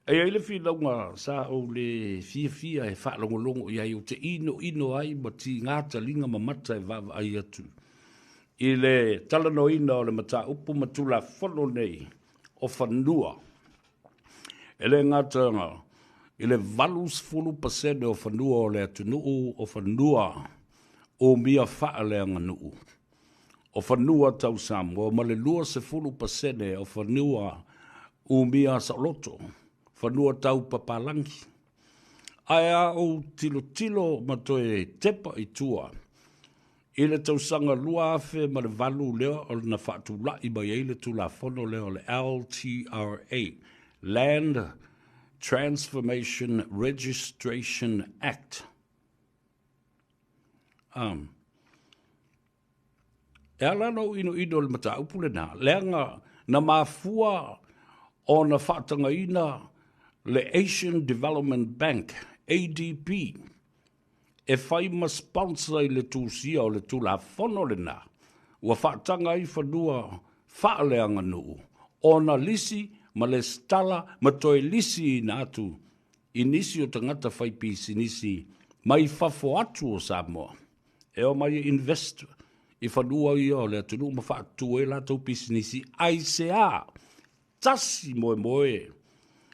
Ai ai le fi longa sa o le fia e fa longo ia o te ino ai ma ti ngata linga ma mata e va ai atu. I le talano ina o le mata upu matula fono nei o fanua. E le ngata nga, i le valus fulu pasene o fanua o le atunuu o fanua o mia faa le anga nuu. O fanua tau Samoa, ma le lua se fulu pasene o fanua o mia sa loto. Fanua tau papalangi. Aia o tilo ma toe tepa i tua. I le tausanga lua afe ma le valu leo o le na whaatu lai mai eile tu la fono leo le LTRA, Land Transformation Registration Act. E ala no ino le mata upule na, leanga na mafua o na whaatanga ina le Asian Development Bank, ADB, e whai ma sponsor i le tūsia o le tūla whono le nā. Ua whaatanga i whanua whaaleanga nuu. O na lisi ma le stala ma toi lisi i nātu. I nisi o tangata whaipisi nisi mai whafo atu o Samoa. E o mai invest i whanua i o le atunu ma whaatu e la tau pisi nisi ai se a. Tasi moe.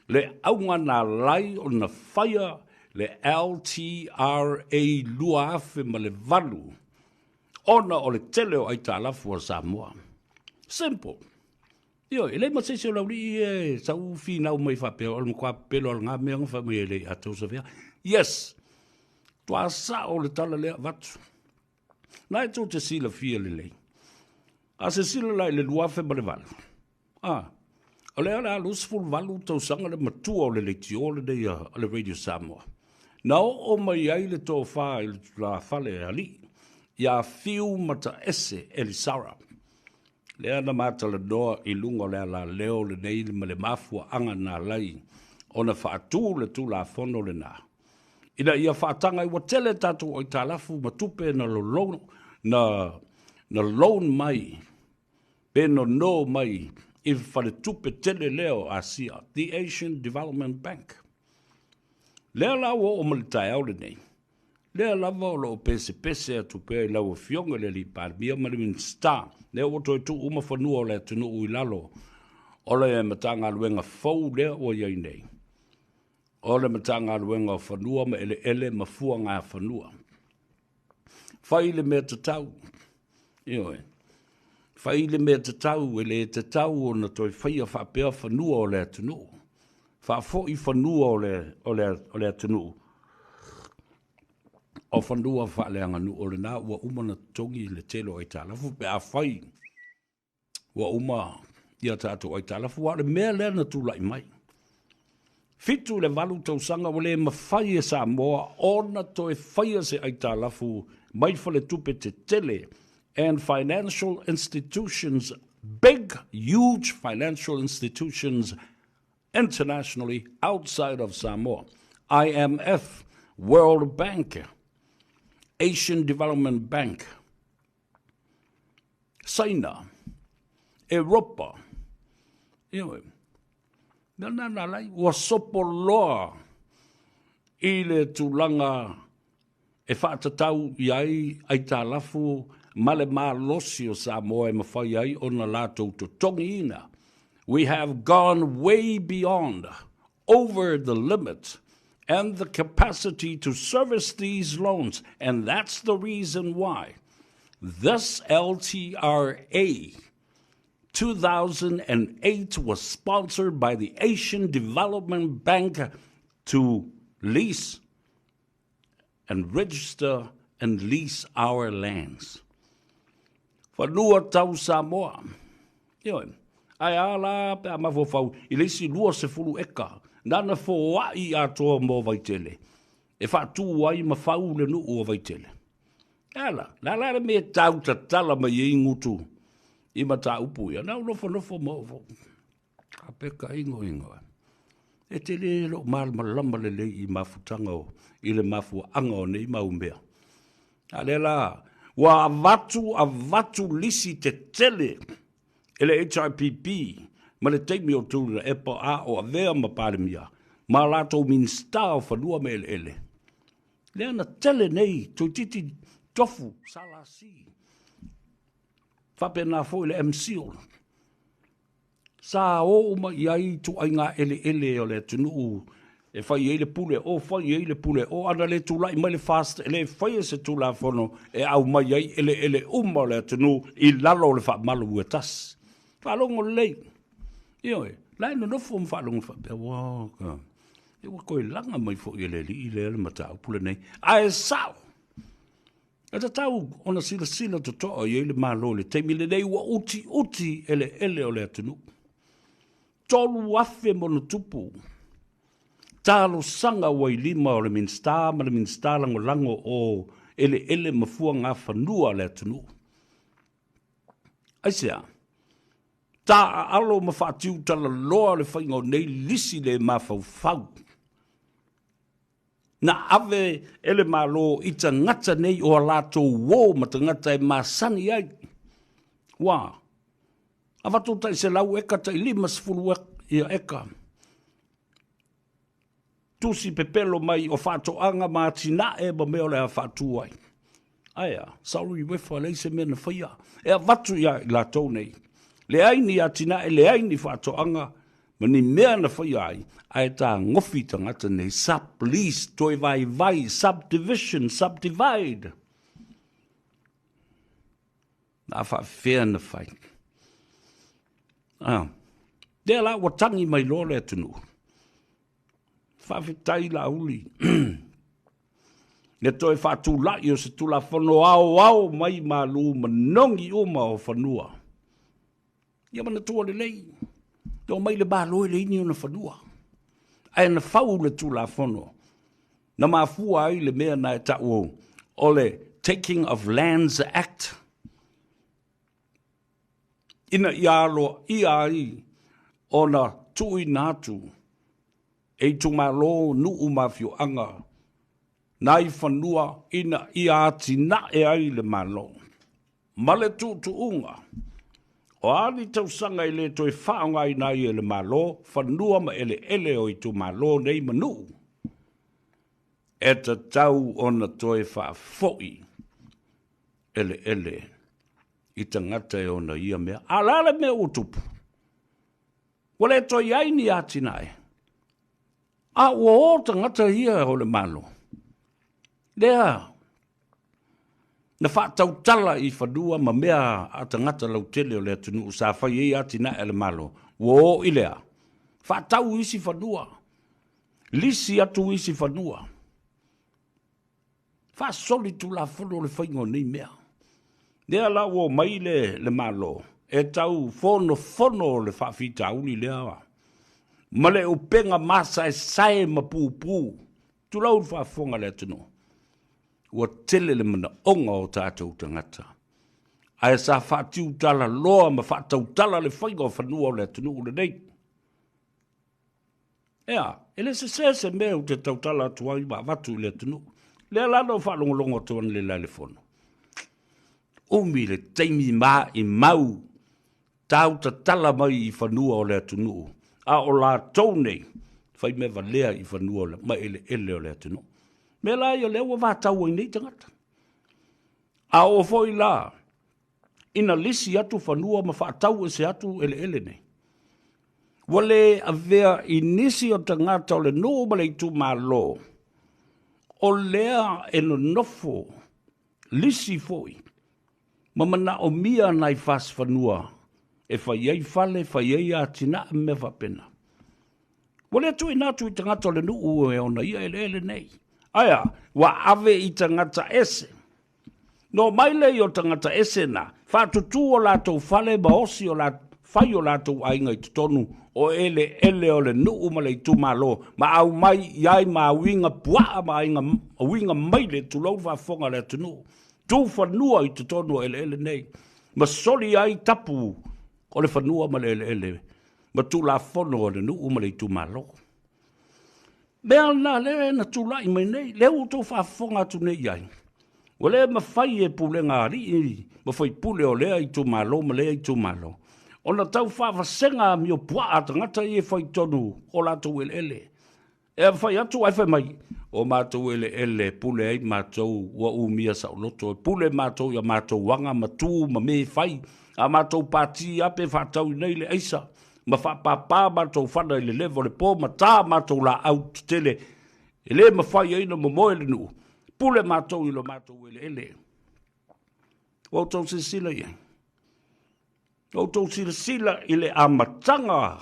Le aunga na lai o na whaia le LTRA lua afe ma le valu. Ona o le tele o aita alafu o Samoa. Simple. Io, e le masese o lauri e sau fina o mai whapea o le mkwa pelo al ngā mea ngā whamea le a tau sa whea. Yes. Tua sa o le tala lea vatu. Nai tō te sila fia le lei. A se sila lai le lua afe ma le valu. O lea la lusful valu tau sanga le matua o le leiti o le dei a le Radio Samoa. Na o mai ai le tō wha i le la fale ali. Ia fiu mata ese Elisara. Lea na mata le doa i lunga lea la leo le nei ma le mafua anga na lai. O na whaatu le tu la fono le na. Ina ia whaatanga i watele tatu o i talafu matupe na lo na loan mai. Peno no mai. I whare tupe tele leo Asia, the Asian Development Bank. Lea lawa o malitai au le nei. Lea lava o lo pese a tupe lau fionga le li parmia malimin star. Lea o toi tu uma whanua o le tunu ui lalo. O le matanga luenga fau lea o iai nei. O le matanga luenga whanua ma ele mafua ngā whanua. Whai le mea tatau. Ioe. Whai le mea tatau, e le tatau o na toi whaia whapea whanua o le atunu. Whafo i whanua o le atunu. O whanua whaaleanga nu o le nā, ua umana tongi le telo ai tālafu, pe a whai. Ua uma ia tātou ai tālafu, wa le mea lea na tūlai mai. Fitu le walu tau sanga o le mawhai e Samoa, ona toi whaia se ai tālafu, mai whale tupe te tele, and financial institutions, big, huge financial institutions internationally outside of Samoa. IMF, World Bank, Asian Development Bank, China, Europa. Nana lai, wa sopo loa i le tūlanga e whaatatau i ai tālafu male losi o Samoa e mawhai ai o na lātou to tongi ina. We have gone way beyond, over the limit, and the capacity to service these loans. And that's the reason why this LTRA 2008 was sponsored by the Asian Development Bank to lease and register and lease our lands. Whanua tau Samoa. Ioe, ai ala pe a mawhawhau, i leisi lua se fulu eka, nana fo ai atoa mō vaitele. E whātū ai mawhau le nuu o vaitele. Ala, la me tau ta tala mai i ngutu, i mata upu ia, nau nofo mō. A peka ingo. E te le lo malama le i mafutanga o, i le mafu anga o nei maumbea. Alela, wa avatu lisi te tele ele HIPP ma le teimi o tūra e pa a o avea ma pāremia ma lato min star fa lua me ele. Lea na tele nei, to titi tofu, salasi. Fape na fo ile MCO. Sa o ma iai tu ainga ele o le tunu e fai ele pule o ana le tu lai mai fast ele fai se tu la fono e au mai iai ele le tunu I lalo le fa malu e tas. Fa longo lei. Io lai no fo fa longo fa pe wa ka. E wa ko langa mai fo ele le mata pule nei. Ai sao. E ta tau ona sila to to iai le malo le te mile nei wa uti ele o le tunu. Tolu afe mono tupu. Talo sanga wai lima o le minsta, ma le minsta lango o ele mafua ngā whanua le tunu. Aisea, ta alo mawhatiu tala loa le whaingo nei lisi le mawhau. Na ave ele malo I ta ngata nei o alato wō ma ta ngata e masani ai. Wā. Awatu tai se lau eka tai lima sifuru ia eka. Tusi pepelo mai o whātoanga mā tina e ba meo le a whātu ai. Aia, sauri wefa lei se mena whaia. E a watu ia I la tau nei. Le aini a tina e le aini whātoanga ma ni mea na whaia ai. Ai tā ngofi tangata nei sub-lease, toi vai, subdivision, subdivide. Nā whawhea na whai. Dea la watangi mai lo le tunu. Whawhitai la uli. Le toi whātū lai o se tula whano au mai malu manongi uma o whanua. Ia mana tua le lei. Tō mai le bāloi le ini o na whanua. Ai na whau le tula whano. Na mafua ai le mea na e tau o le Taking of Lands Act. Ina ialo ai ona tui nātu e tumalo nuu mafio anga nai whanua ina iati na e ai le malo. Male tu unga. O ali tau sanga I le toi whaonga I nai e le malo, whanua ma ele o I tu malo nei manu. E ta tau ona toi whafoi ele. I tangata e ona ia mea. Alale mea utupu. Wale toi aini ati nai. A ua o tangata ia o le malo. Lea. Na whaatau tala I whanua ma mea a tangata lau tele o lea tunu. Sa whai ei ati nai e le malo. Ua o ilea. Whaatau isi whanua. Lisi atu isi whanua. Whaasoli tu la whano le whaingo nei mea. Lea la wo mai le malo. E tau fono le whawhita uli lea. Ma le upenga masa e sae ma pūpū. Tu lau whafonga le tino. Ua tele le mana onga o tātou tangata. Ai sa whatiu tala loa ma whatau tala le whainga o whanua o le tino ule nei. Ea, ele se mea u te tautala tuai ma watu le tino. Lea lana o whalongolongo tuan le la le fono. Umi le teimi ma I mau tau ta tala mai I whanua o le atunu. A o la tōnei, whai me walea I whanua o le, ma ele o le atunu. Me la I o leo wa tau I nei tangata. A o foi la, ina lisi atu whanua ma whaatau e se atu ele nei. Wale a vea I nisi o tangata o le no ma le tu ma lo. O lea e no nofo, lisi foi. Mamana o mia nai fas whanua. E whaiei fale, whaiei atina me whapena. Wale atu I nātu I tangata le nuu e ona ia ele nei. Aia, wa ave I tangata ese. No maile I o tangata ese na. Whātutu o lātou fale ma osi o whai o lātou ainga I tutonu. O ele o le nuu ma le tumalo. Ma au mai iai ma winga pua ma inga winga maile tu lau whafonga le tunu. Tu whanua I tutonu ele nei. Ma soli ai tapu. O le whanua ma le ele. Ma tu la whono o le nuu ma le tumalo. Mea na le na tu lai mai nei. Leo tu whafonga tu nei ai. O le ma whai e pule ngāri. Ma whai pule o lea I tumalo ma lea I tumalo. Ona tau whawhasenga mi o pua atangata I e whai tonu o lato ele. E whai atu ai whai mai. O mātou ele pule ai mātou ua umia sa loto. Pule mātou ia mātou wanga matu ma me whai. A mātou pāti ape whātau nei le eisa. Ma whapapā mātou whana i le levo le pō. Ma tā mātou la au tele. Ele ma whai aina ma moe le nu. Pule mātou ilo mātou ele. O tau se sila ia. O tau se sila ile amatanga.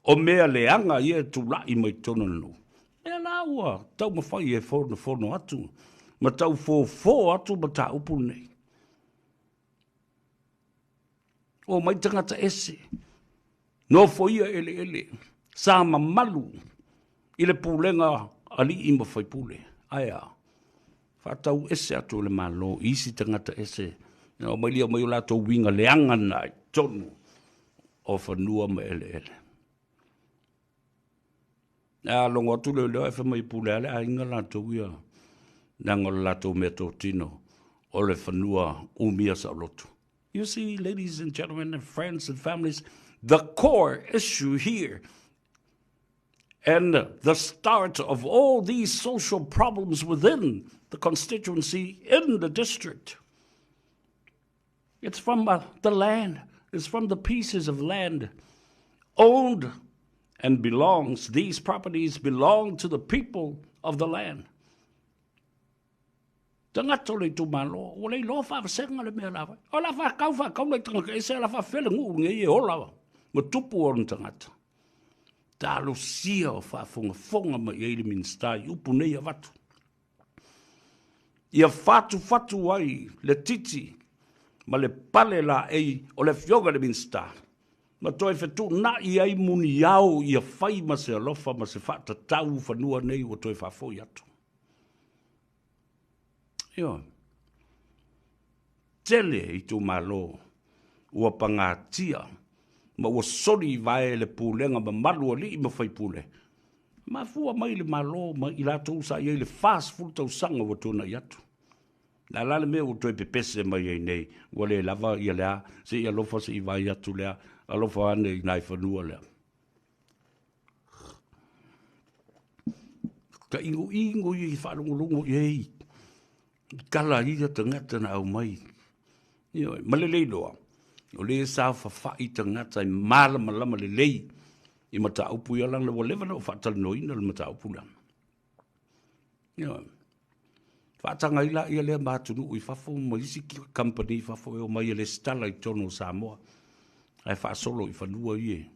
O mea leanga ia tu lai mai tono nu. E la ua, tau mawhai e whono atu. Ma tau fō atu ma tā upu nei. O mai tangata ese. No foia ele. Sa mamalu. Ile pūlenga ali i mawhai pule. Aia. Whatau ese atu le malo. Isi tangata ese. O mai lia mai o lato winga leanga nai. Tono. O whanua ma ele. Longo atu leo e whamai pule ale a inga lato ia. Nanga lato mea tō tino. O le whanua umia sa lotu. You see, ladies and gentlemen and friends and families, the core issue here and the start of all these social problems within the constituency in the district. It's from the land. It's from the pieces of land owned and belongs. These properties belong to the people of the land. Tangato le tu malo, o le lo fa senga le mea lava. O la fa kau le tanga e se la fa fele ngu nge o lava. Ma tupu o tangata. Ta lo sia o fa fonga ma ye le minstai upu nei avatu. Ia fatu ai le titi ma le pale la ei o le fioga le minstai. Ma toi fetu na i ai muni au ia fai ma se alofa ma se fata tau fanua nei o toi fa foi atu. Io. Tele i tu malo ua pangatia ma ua sori vai le pulenga ma malu ali ma fai pule. Ma fua mai le malo ma i lato sa i le fast food tau sanga wa tuna i atu. La lale me o toi pepese mai ai nei ua le lava i lea se i alofa se i vai atu lea alofa ane i nai whanua lea. Ka ingo i whanungulungu iei. Kala ia tangata na au mai. Malelei loa. O le sa whawhai tangata i malama lelei. I mata upu ia lang lewa lewa na o whatal noina le mata upu lang. Whatanga ila ia lea mātunu i whafo maisi ki company whafo eo mai le stala i tono Samoa. Ai whaasolo i whanua ie.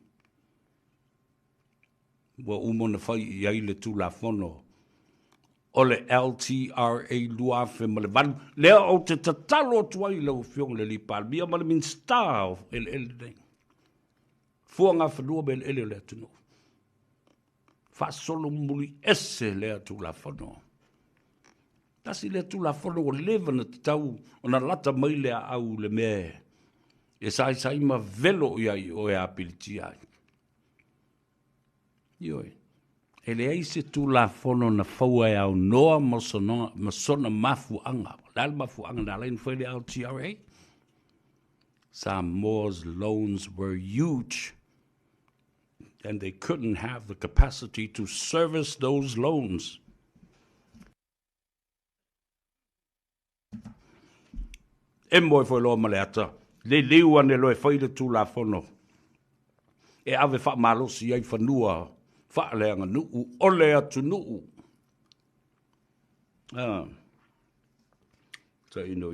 Wa umona whai i aile tu la whono. O le LTRA lua fe ma le vanu. Lea o te tatalo tuai lau fiong le li palmia ma le min star ele nei. Fuanga whanua me ele lea tunu. Whaasolo muli ese lea tu la whono. Tasi lea tu la whono o lewa na tau o na lata mai lea au le me. E sai ma velo iai o e apiliti ai. Ioi. Ele ai se tu la fono na faua e au noa masona mafu anga. Lal mafu anga na lain fwele au TRA. Samoa's loans were huge. And they couldn't have the capacity to service those loans. E moe fwele o maleata. Le liu ane loe whaile tu la fono. E ave wha malosi ai whanua. Whaaleanga nuu, ole atu nuu. Ta ino.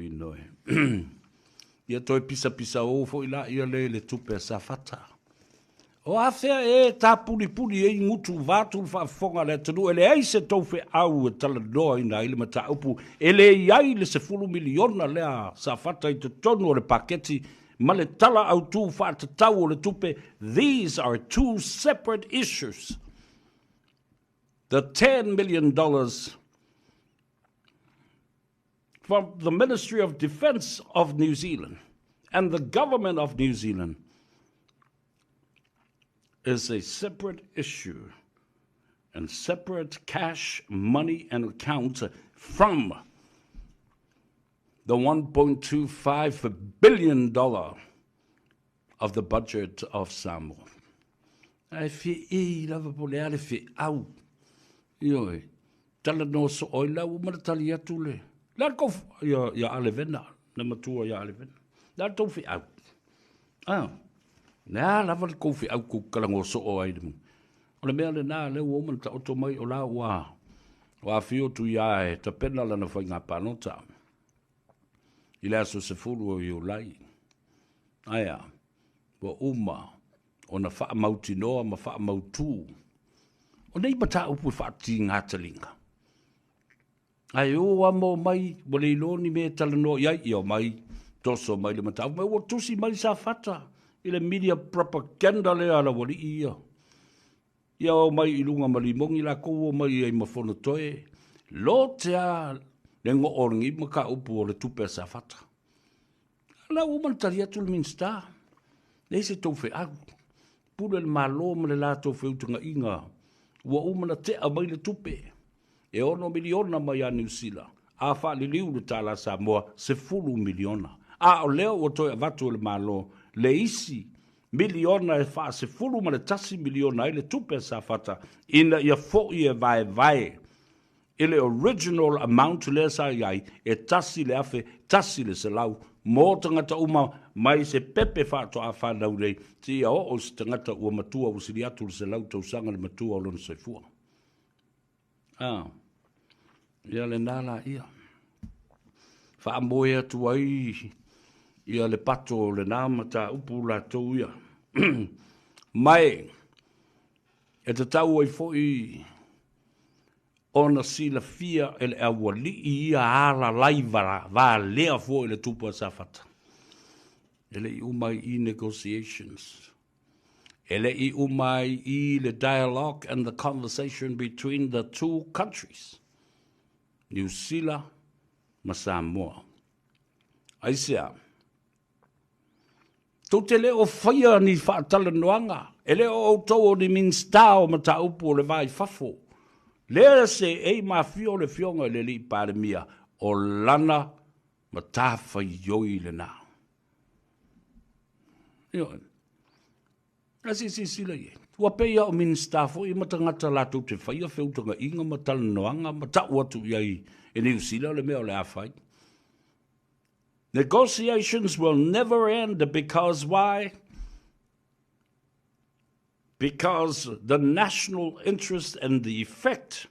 Ia toi pisa o fo ila ia le tupe sa fata. O afea e ta puli e ngutu vatu whafonga le tunu. Ele ai se tau fe au e tala noa ina ile mata upu. Ele iai le se fulu miliona lea sa fata i te tonu o le paketi. Ma le tala au tu whaata tau o le tupe. These are two separate issues. The $10 million from the Ministry of Defence of New Zealand and the government of New Zealand is a separate issue and separate cash, money, and accounts from the $1.25 billion of the budget of Samoa. I feel lava poleale fe au. Ioi. Tala no so oi la umana tali atu le. La kof ya alevena. Na matua ya alevena. La tofi au. Na lava le kofi au ku kalango so o ai demu. O le mea le nā le umana ta oto mai o la wa fio tu ya e ta pena la na fai ngā panota. I le aso se fulu o i o lai. Aia. Wa o na wha mauti noa ma wha mautu. O nei bata upu wha ti ngā talinga. Ai o amo mai, wale iloni me tala no iai i o mai, toso mai le matau. Mai o tusi mai sa fata, i le media propaganda le ala wali ia. Ia o mai ilunga malimongi la kou o mai ai mafono toe. Lo te a le ngo oringi maka upu o le tupe sa fata. La uman tari atu le minsta. Nei se tau fe au. Pule le malo ma le la tau fe utunga inga. Ua umana te a mai le tupe. E ono miliona mai a New Zealand. A wha li liu le tala Samoa se fulu miliona. A o leo o toi avatu le malo le isi miliona e wha se fulu ma le tasi miliona i le tupe sa fata. Ina ia fo i e vai. I le original amount le sa iai e tasi le afe, tasi le se lau. Mō tangata uma mai se pepe whātua a whanau rei. Ti a o se tangata ua matua o siri atu le se lau tau sanga le matua o lona soifua. Ia le nala ia. Whaamoe atu ai ia le pato le nāmata upu la tau ia. Mai, e te tau ai foi ona sila fia ele awali ia ala laivara va lea fo ele tupu safata. Ele I umai I negotiations. Ele I umai I le dialogue and the conversation between the two countries. New Zealand ma Samoa. Aisea. Tau te leo whaia ni whaatala noanga. Ele o tau o ni minstao ma ta upu o le vai fafo. Lea se ei ma fio le fionga le li pare mia o lana ma ta whaioi le nā. Io. Asi si sila ye. Ua peia o minstafo I matangata latu te whaia whiutanga inga ma tala noanga ma ta uatu iai e New Zealand le mea o le awhai. Negotiations will never end because why? Because the national interest and the effect,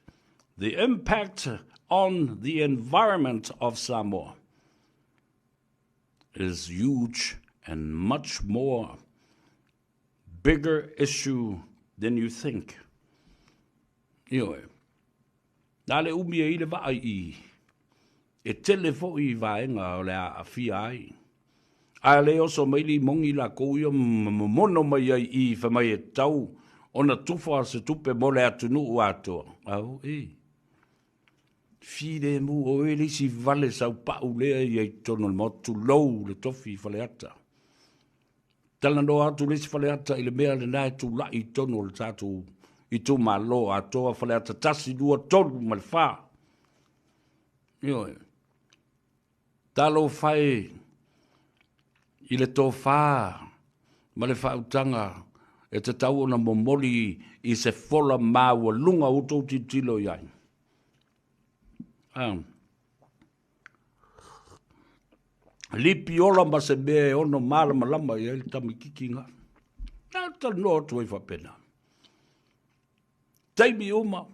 the impact on the environment of Samoa is huge and much more bigger issue than you think. Ioe. Nale umi e ile vai I. E telefo I vaenga o le a fia ai. A le oso maili mongi la kouia mono mai ai I fa mai e tau ona tufa se tupe mole atunu uatoa. Au e. Fide mu o ele si vale sau pa ulea I ai tono motu lou le tofi fale ata. Tala no atu le si fale ata ile mea le nai tu la I tono le tatu I tu malo atoa fale ata tasi dua tonu malfa. Ioe. Talo fai I le tō whā, ma le whautanga, e te tau ona momoli I se fola māua lunga o tō titilo iai. Lipi ola ma se mea ono mālama lama I ele tamikikinga. Nā ta noa tu I whapena. Teimi uma,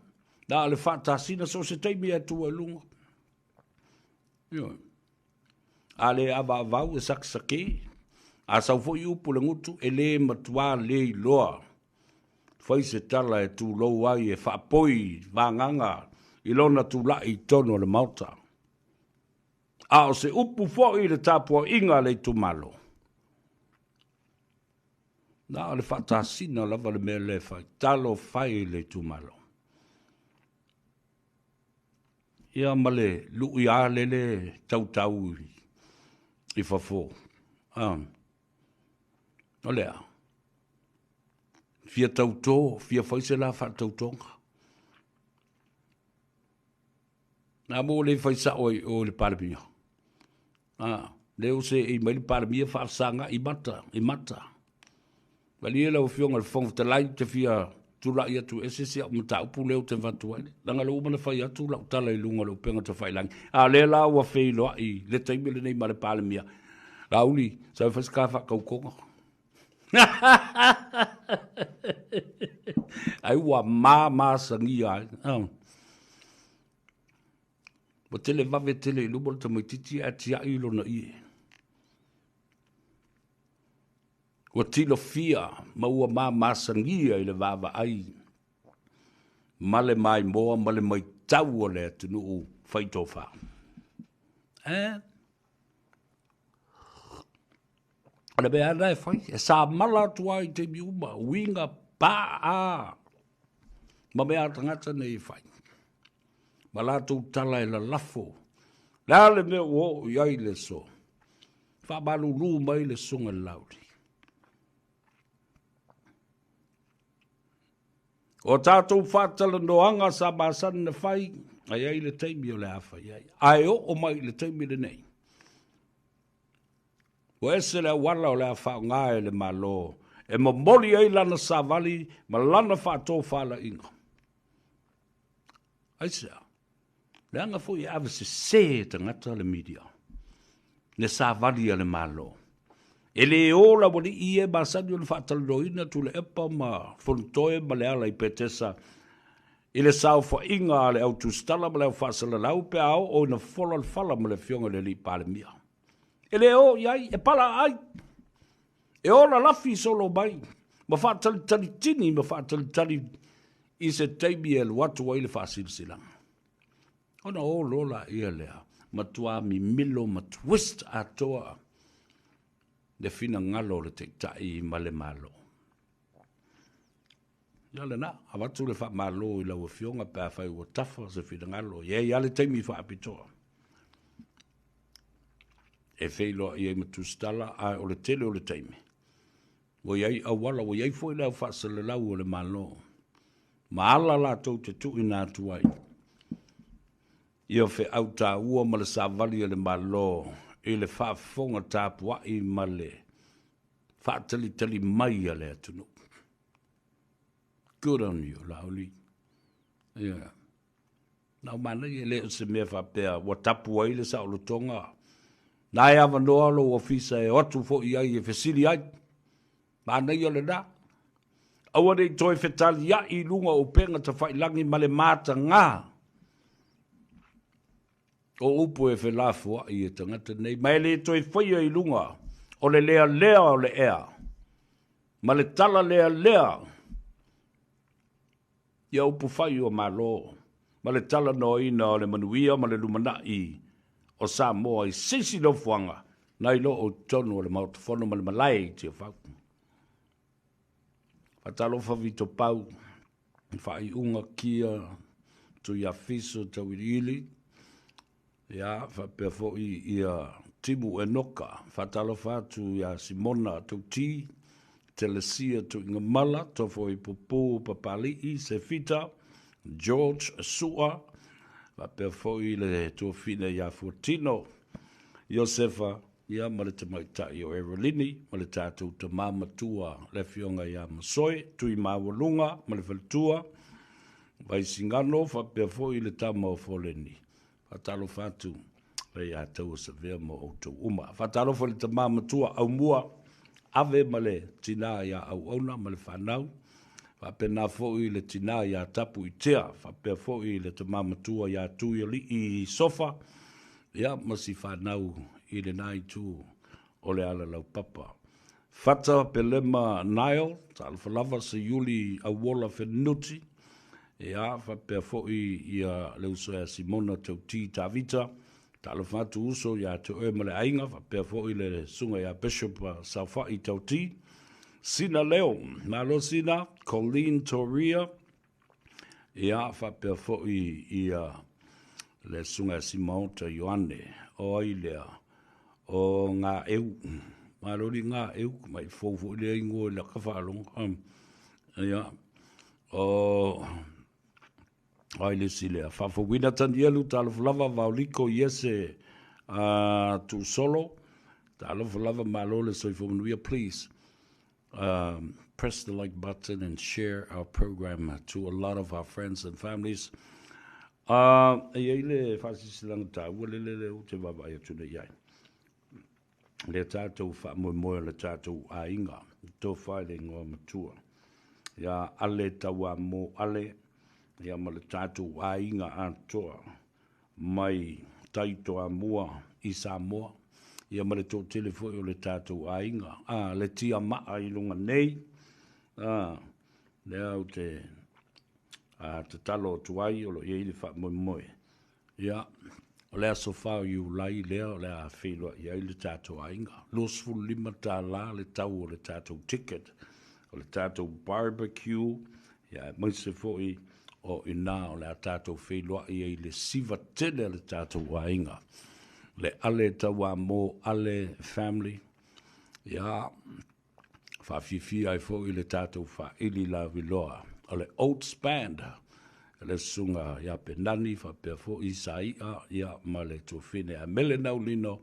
nā le whātasina so se teimi atua lunga. Ioe. Ale ava vau e saksake, a sau fo I upu le ngutu e le matua le I loa. Fai se tala e tu lou ai e whaapoi, vanganga, I lona tu la I tono le mauta. A o se upu fo I le tapua inga le tu malo. Na le whaatasina lava le mea le fai, talo fai le tu malo. Ia male, lui a le tau I fafo. Olea. Fia tauto, fia faise la fa tautonga. Na mo le faisa o le parmia. Leo se I mai le parmia fa sanga I mata. Valia la o fionga le fong te lai te fia tula ia tu ese sia mata upu leo te vatu ai langa lo mana fai atu la tala i lunga lo penga te fai lang a le la wa fei lo i le taimi le nei male pale mia la uli sa fa ska fa kau konga ai wa ma sangi ai o tele vave tele lu bol te mai titi ati ai lo na i o tilo fia ma ua ma sangi ai le vava ai male mai moa male mai tau o le tunu u faito fa ana be ana e fai e sa mala tua i te miuma winga pa a ma me atangata nei fai ma la tu tala e la lafo la le me o iai le so fa balu lu mai le sunga lauri o tātou whātala noanga sa bāsan na whai, ai ai le teimi o le awha iai. Ai o mai le teimi le nei. O ese le wala o le awha ngā e le malo, e ma moli ai lana sa vali, ma lana whātō whala inga. Ai sea, le anga fo i awe se te ngata le media, le sa vali a le malo. E le ola wani ie masani o le whaataloina tu le epa ma fontoe ma le ala i petesa. I le sao fa inga le au tu stala ma le au whaasala lau pe au o ina fola le fala ma le fionga le li pale mia. E le o iai, e pala ai. E ola lafi solo mai. Ma whaatali tali tini, ma whaatali tali i se teimi e watu wa i le whaasil silang. Ona o lola ia lea, ma tua mi milo ma twist atoa. Le fina ngalo le te tai ma le malo. Ia le na, awatu le wha malo i lau fionga pēr whai ua tafa se fina ngalo. Ia le teimi wha apitoa. E wheilo i ei matu stala a o le tele o le teimi. Wo iai awala, wo iai fwoi lau wha se le lau o le malo. Ma ala la tau te tu ina tuai. Ia whe au tā ua ma le savali o le malo. I le whaafonga tāpua i male. Whaatali mai a le atunu. Good on you, lauli. Yeah. Nau mana i le se mea whapea, wa tapua i le sa o lo tonga. Nai awa noa lo ofisa e otu fo i ai e whesili ai. Mana i ole da. Awa nei toi whetali ia i lunga o penga ta whailangi male mata ngā. O upo e whelafua i e tangata nei. Mai le toi whaia i lunga. O le lea o le ea. Ma le tala lea. Ia upo whai o malo. Ma le tala no ina o le manuia ma le lumana i. O sa moa i sisi no fuanga. Nai lo o tonu o le mautafono ma le malai tia whau. Fatalo whavito pau. Whai unga kia. Tu ia fiso tau ili. Ia, whapea fo ia timu e noka, whatalo whatu ia Simona tau ti, Telesia tu inga mala, tofo i popo papali i se fita, George Sua, whapea fo i le tuafina ia Fortino, Josefa, ia maleta maita i o Erolini, maleta tu te mama tua le fionga ia Masoi, tui mawalunga, malefaltua, vai singano, whapea fo i le tama o Foleni. Fatalo fatu e a tau sa vea mo o tau uma. Fatalo fo le tamā matua au mua ave ma le tina ia au auna ma le whanau. Whapena fo i le tina ia tapu i tea. Whapea fo i le tamā matua ia tui ali i sofa. Ia masi whanau i le nai tu o le ala lau papa. Fata pelema Nile, ta alfalava se yuli au wola whenuti. Ia, whapea fōi ia leuso ea Simona tau ti Tavita, ta alawhatu uso ia te oe male ainga, whapea fōi le sunga ia Bishop Sauwhai tau ti. Sina leo, malo sina, Colleen Toria, ia whapea fōi ia le sunga Simona tau Ioane, o ailea, o ngā eu, malo li ngā eu, mai fōfu le ingo le kawhalong, ia, o... Ai le sile, whawhawina tani elu, ta alawhalava vauliko iese tu solo, ta alawhalava malo le soifomanuia, please, press the like button and share our program to a lot of our friends and families. Ia ile whasisilang tāua le o te wawaia tuna iai. Le tātou whaamoemoe le tātou ainga, tō whae le ngoa matua. Ia ale taua mō ale, ia ma le tātou ainga atoa, mai taitoa mua i Samoa, ia ma le tō telefoi o le tātou ainga, le tia maa i lunga nei, le au te talo tuai o lo ia ili wha moe. Ia, o lea so whao iu lai lea o lea whelua ia ili tātou ainga. Los fulu lima tā la le tau o le tātou ticket, o le tātou barbecue, ia maise foi o ina o lea tātou whelua ia ili siva tele le tātou ainga. Le ale taua mō ale family, ia, whawhiwhi ai foi le tātou wha ili la viloa. O le Oats Band, le sunga ia penani, whapea fo i saia, ia ma le tōwhine a mele nau lino,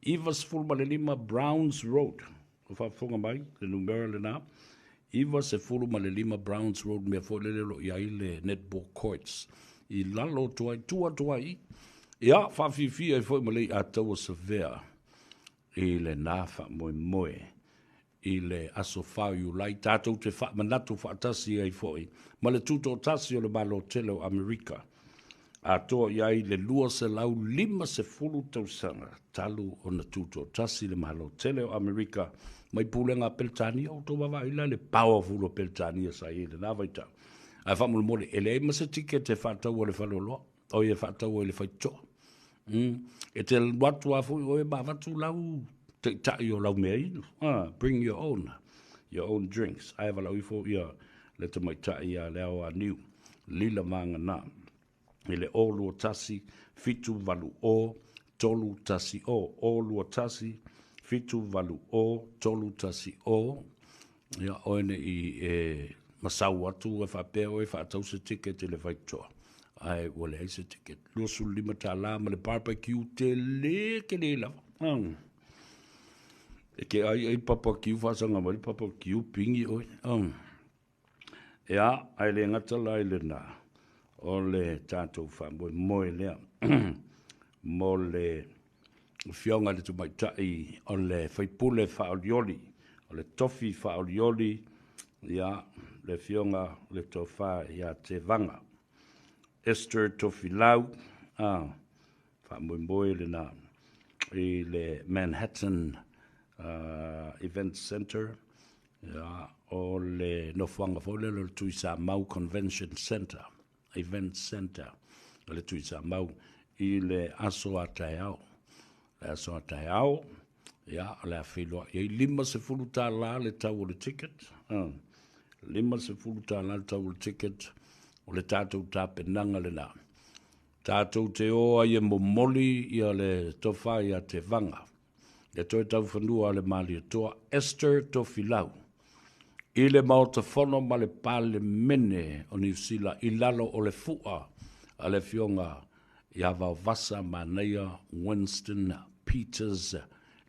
Ivas Fulmalelima Browns Road, o whafunga mai, le numero le nā, Ivas e Fulmalelima Browns Road, mea fo lelelo ia i le netball courts, i lalo tuai, tuai, ia whawhiwhi ai fo i malei a taua severe, i le nāwha moe, i le aso whau lai tātou te manatu whaatasi ai foi. Ma le tūtō tasi o le malo tele o Amerika. A toa iai le lua se lau 50 tausanga talu o na tūtō tasi le malo tele o Amerika. Mai pūlenga Peltania o tō wawaila le powerful o Peltania sa i le nāwaita. Ai whamulu mole ele ma se tike te whatau o le whaloloa. O e whatau o le whaitoa. E te watu a fui o e mawatu lau tai o lau mea inu. Bring your own drinks. Ai wala uifo ia le te mai tai ia leo a niu. Lila manga nā. I le o lua tasi, fitu valu o, tolu tasi o. O lua tasi, fitu valu o, tolu tasi o. Ia oene i masau atu e whapea o e whaatau se ticket i le whaitoa. Ai wale ai se ticket. Luasu lima tā la ma le barbecue te leke le lava. E ke ai papa kiu whasanga mai, papa kiu pingi oi. Ea, ai le ngata lai le nā. O le tātou whamoe moe lea. Mo le whionga le tumaitai, o le whaipule whaolioli, o le tofi whaolioli, ia, le whionga le tofa ia te vanga. Esther tofi lau, whamoe moe le nā. I le Manhattan Event Center, o le nofuanga fole le Tuisa Mau Convention Center, Event Center, le Tuisa Mau, i le aso ataiao. Le aso ataiao, ia, le awhiloa. Ia, 50 tā la le tau o le ticket. 50 tā la le tau o le ticket, o le tātou tā penanga le nā. Tātou te oa ia momoli ia le tofa ia te vanga. Le toi tau whanua le mali toa Esther Tofilau. I le maotafono ma le pale mene o New Zealand i lalo o le fua a le fionga i avao vasa maneia Winston Peters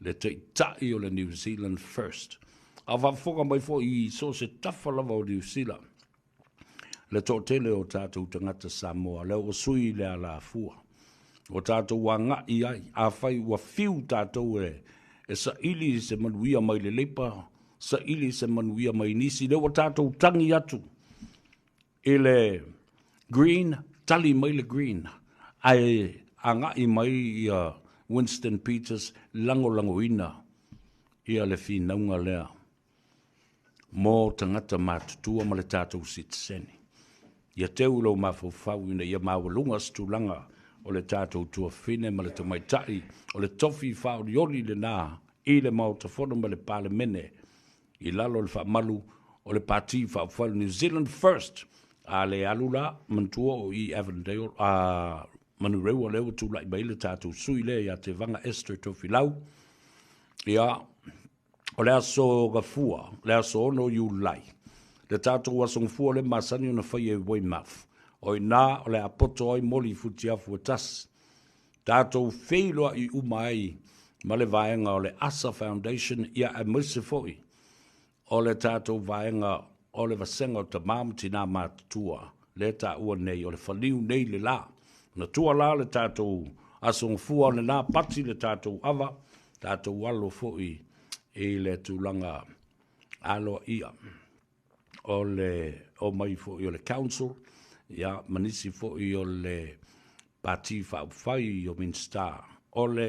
le te tai o le New Zealand First. A whafonga mai fo i so se tawhalawa o New Zealand. Le tō tele o tātou tangata Samoa, le o sui le ala fua. O tātou wa ngā i ai, a whai wa fiu tātou e sa ili se manuia mai le leipa, sa ili se manuia mai nisi, le o tātou tangi atu. E le green, tali mai le green, ai a ngā i mai i Winston Peters, lango ina, ia le whinaunga lea. Mō tangata mātutua ma le tātou sitseni. Ia teu lau mawhawhau ina ia mawalunga stulanga o le tātou tua whine ma le tamaitai o le tofi whaorioli le nā i le maotafono ma le pale mene i lalo le whaamalu o le pāti whawhau New Zealand First a le alula mantua o i Avondale a manu reu o leo tu lai mai le tātou sui le ia te vanga Esther tofi lau ia o le aso gafua le aso ono iu lai le tātou asong fua le masani o na whai e Weymouth. O i nā o le apoto oi moli futi afu e tas. Tātou wheiloa i umai ma le vaenga o le Asa Foundation ia e mese foi. o le tātou vaenga o le vasenga o ta mamti nā mātua, le tā ua nei, o le whaliu nei le la. Na tua la le tātou asong fua le nā pati le tātou ava, tātou walo foi e le tūlanga alo ia. O mai foi o le council, ia manisi foi o le pati whaupwhai o Minster, o le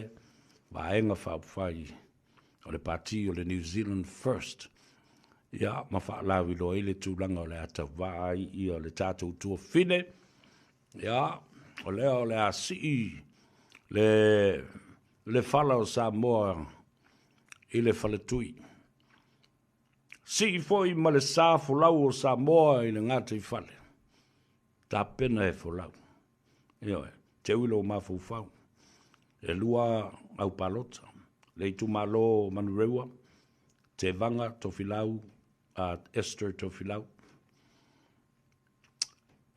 vaenga whaupwhai, o le pati o le New Zealand First. Ia, ma whaalawi lo e le tūlanga o le ata vai i o le tātou tua whine. Ia, o le asii, le whala o Samoa i le whaletui. Si foi ma le sā fulau o Samoa i le ngata i whale. Tā pena e fulau. Ia, te uilo ma fufau. E lua au palota. Le itu malo manurewa. Te vanga tofilau. Esther tofilau.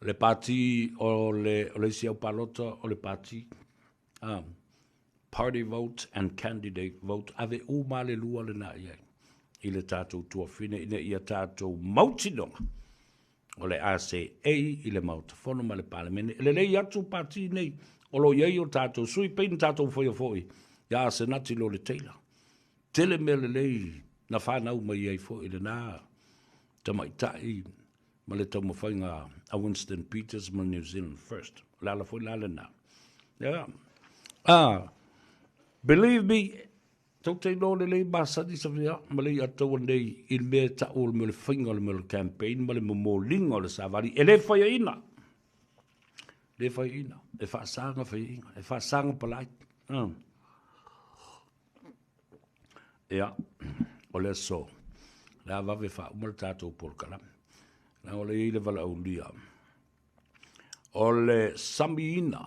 Le parti o le siau palota o le parti. Party vote and candidate vote. Ave uma le lua le na iai. I le tātou tua whine, ina ia tātou mautinonga. O le ACA, i le mautafono ma le palemene. Le lei atu parti nei, o lo iei o tātou sui, pein tātou foi o foi. Ia senati lo le teila. Tele me le lei, na whanau mai iei foi le nā. Tamaitai, ma le tau mawhainga a Winston Peters ma New Zealand First. Lala foi lala nā. Yeah. Believe me, tau te no le lei masani sa vea, ma lei atau nei il mea ta o le mele whainga le mele campaign, ma le momolinga o le savari, e le whaia ina. Le whaia ina, e whaasanga whaia ina, e whaasanga palai. Ia, o le so, le avave wha umar tātou polkala. Na o le i le vala au lia. O le sami ina,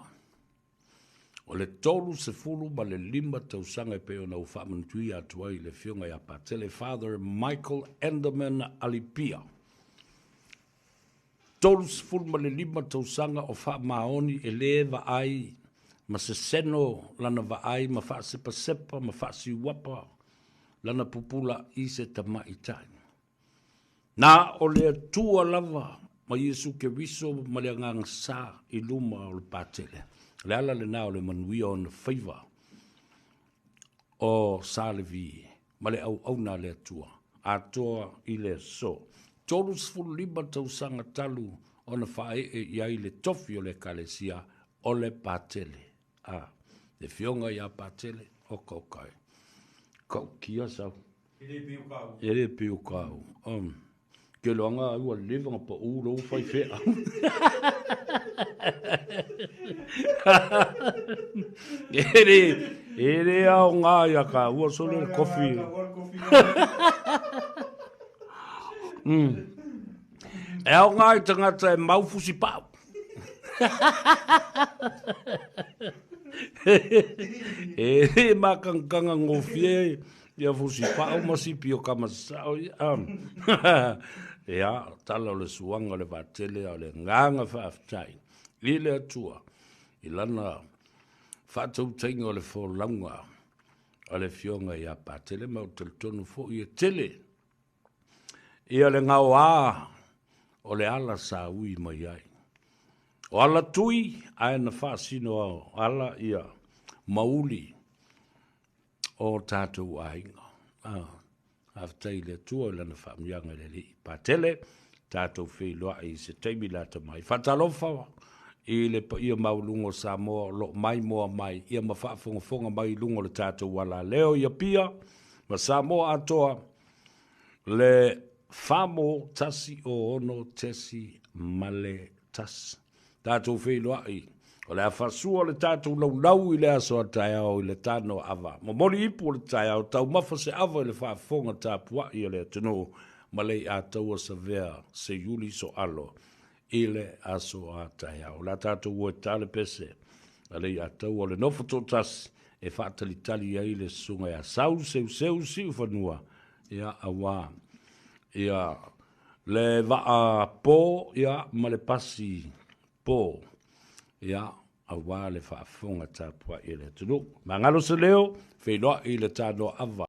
o le tolu se fulu ma le lima tausanga e peo na ufa manutui atua i le fionga ia patele Father Michael Enderman Alipia. Tolu se fulu ma le lima tausanga o fa maoni e le va ai ma se seno lana va ai ma fa sepa sepa ma fa si wapa lana pupula i se tama itai. Na o le tua lava ma Yesu ke viso ma le ngang sa i luma o le patele. Le ala le nao le manuia o na whaiva o Salevi, ma le au na le atua, atoa i le so. Tolu sifuru lima tausanga talu o na whae e iai le tofi o le kalesia o le patele. Le fionga ia patele o kaukai. Kau kia sau. Ele piu kau. Ke loanga ua levanga pa uro whai whea. Ere au ngā ia ka ua sole le kofi. E au ngā i tangata e maufusi pau. Ere makangkanga ngofie ia fusi pau masipi o kamasao. Ia tala o le suanga le vatele o le nganga whaaftai. I le atua, i lana whātau tainga o le wholaunga o le fionga i a pātele mau tonu fo i e tele. I a le ngau a o le ala sa ui mai ai. O ala tui, ai na whaasino au ala ia mauli o tātou ainga. Aftai le tua i lana whaamianga le li. Pātele, tātou whailoa i se teimi lata mai. Whatalofa i le pa ia maulungo Samoa lo mai moa mai. Ia ma whaafonga mai lungo le tātou wala leo ia pia. Ma Samoa atoa le whamo tasi o ono tesi male tasi. Tātou whailoa i. O le awhasua le tātou lau i le aso a tai au i le tāno awa. Mo mori ipu le tai au tau mafa se awa i le whaafonga tāpua i le tino malei a taua sa vea se yuli so alo i le aso a tai au. La tātou ua tale pese alei a taua le nofoto tas e whaatali tali ai le sunga a sau seu si ufanua ia awa ia le vaa po ia ma le pasi po ia awa le whaafonga tāpua i le tunu. Mangalo se leo, whenua i le tāno awa.